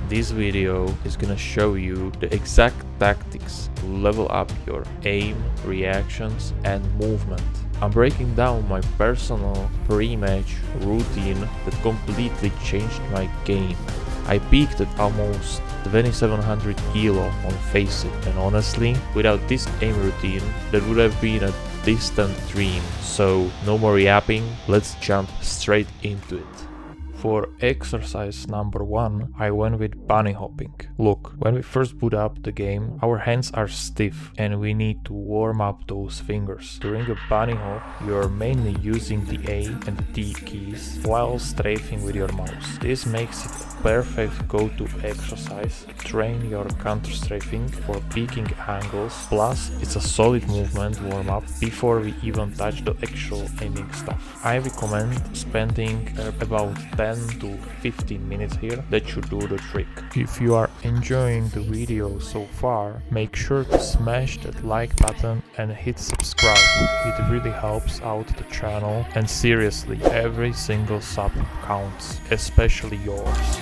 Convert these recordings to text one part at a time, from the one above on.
This video is gonna show you the exact tactics to level up your aim, reactions and movement. I'm breaking down my personal pre-match routine that completely changed my game. I peaked at almost 2700 Elo on Faceit, and honestly, without this aim routine, that would have been a distant dream. So no more yapping, let's jump straight into it. For exercise number 1, I went with bunny hopping. Look, when we first boot up the game, our hands are stiff and we need to warm up those fingers. During a bunny hop, you are mainly using the A and the D keys while strafing with your mouse. This makes it a perfect go-to exercise to train your counter-strafing for peaking angles, plus it's a solid movement warm-up before we even touch the actual aiming stuff. I recommend spending about 10 to 15 minutes here. That should do the trick. If you are enjoying the video so far, make sure to smash that like button and hit subscribe. It really helps out the channel, and seriously, every single sub counts, especially yours.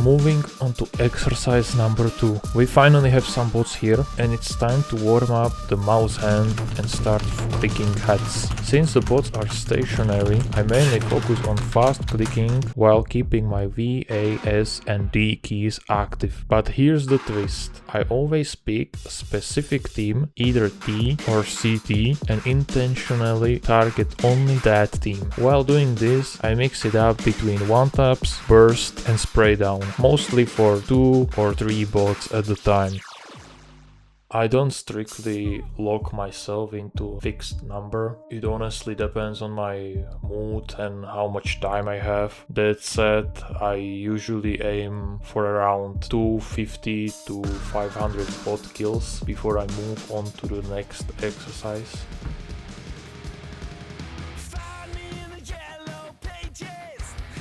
Moving on to exercise number 2. We finally have some bots here and it's time to warm up the mouse hand and start clicking heads. Since the bots are stationary, I mainly focus on fast clicking while keeping my V, A, S and D keys active. But here's the twist. I always pick a specific team, either T or CT, and intentionally target only that team. While doing this, I mix it up between one-taps, burst and spray down, mostly for 2 or 3 bots at a time. I don't strictly lock myself into a fixed number. It honestly depends on my mood and how much time I have. That said, I usually aim for around 250 to 500 bot kills before I move on to the next exercise.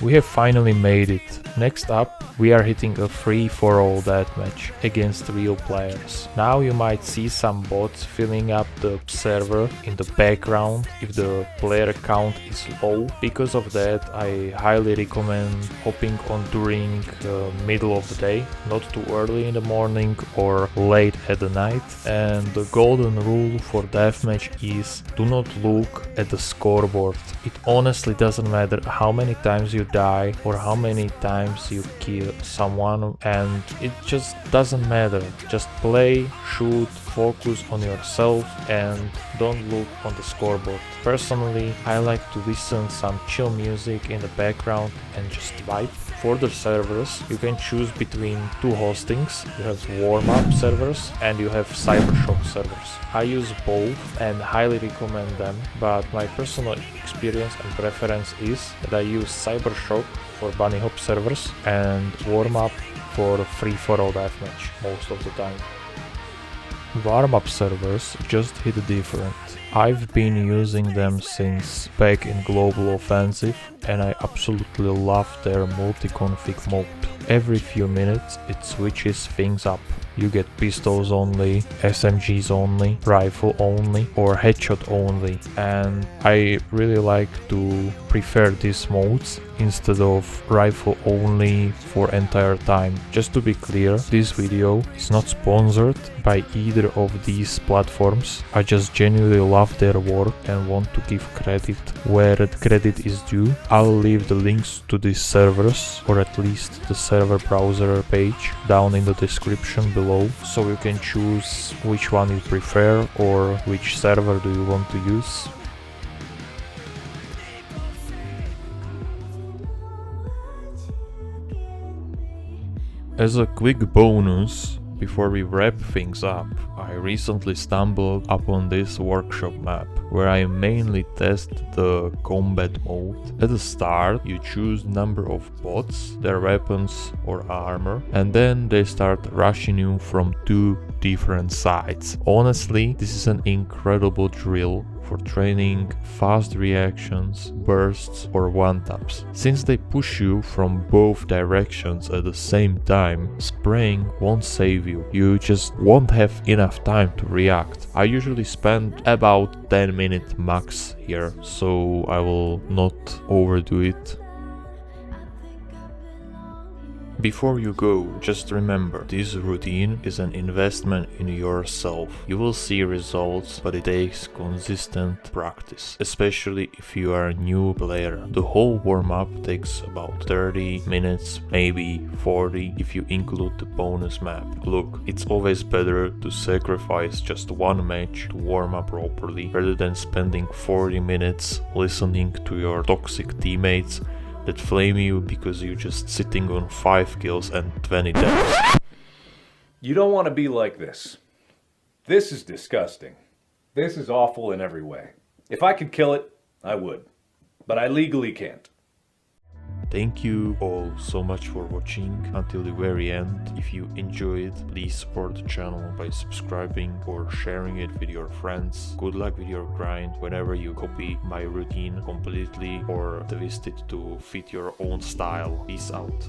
We have finally made it. Next up, we are hitting a free-for-all deathmatch against real players. Now you might see some bots filling up the server in the background if the player count is low. Because of that, I highly recommend hopping on during the middle of the day, not too early in the morning or late at the night. And the golden rule for deathmatch is do not look at the scoreboard. It honestly doesn't matter how many times you die or how many times you kill someone, and it just doesn't matter. Just play, shoot, focus on yourself and don't look on the scoreboard. Personally, I like to listen some chill music in the background and just vibe. For the servers, you can choose between 2 hostings. You have Warmup servers and you have Cybershoke servers. I use both and highly recommend them, but my personal experience and preference is that I use Cybershoke for Bunnyhop servers and Warmup for free-for-all deathmatch most of the time. Warmup servers just hit different. I've been using them since back in Global Offensive and I absolutely love their multi-config mode. Every few minutes it switches things up. You get pistols only, SMGs only, rifle only or headshot only, and I really like to prefer these modes instead of rifle only for entire time. Just to be clear, this video is not sponsored by either of these platforms. I just genuinely love their work and want to give credit where credit is due. I'll leave the links to these servers, or at least the server browser page, down in the description below, so you can choose which one you prefer or which server do you want to use. As a quick bonus, before we wrap things up, I recently stumbled upon this workshop map where I mainly test the combat mode. At the start, you choose number of bots, their weapons or armor, and then they start rushing you from 2 different sides. Honestly, this is an incredible drill for training fast reactions, bursts or one-taps. Since they push you from both directions at the same time, spraying won't save you. You just won't have enough time to react. I usually spend about 10 minutes max here, so I will not overdo it. Before you go, just remember, this routine is an investment in yourself. You will see results, but it takes consistent practice, especially if you are a new player. The whole warm-up takes about 30 minutes, maybe 40 if you include the bonus map. Look, it's always better to sacrifice just one match to warm up properly, rather than spending 40 minutes listening to your toxic teammates that flame you because you're just sitting on 5 kills and 20 deaths. You don't want to be like this. This is disgusting. This is awful in every way. If I could kill it, I would. But I legally can't. Thank you all so much for watching until the very end. If you enjoyed, please support the channel by subscribing or sharing it with your friends. Good luck with your grind whenever you copy my routine completely or twist it to fit your own style. Peace out.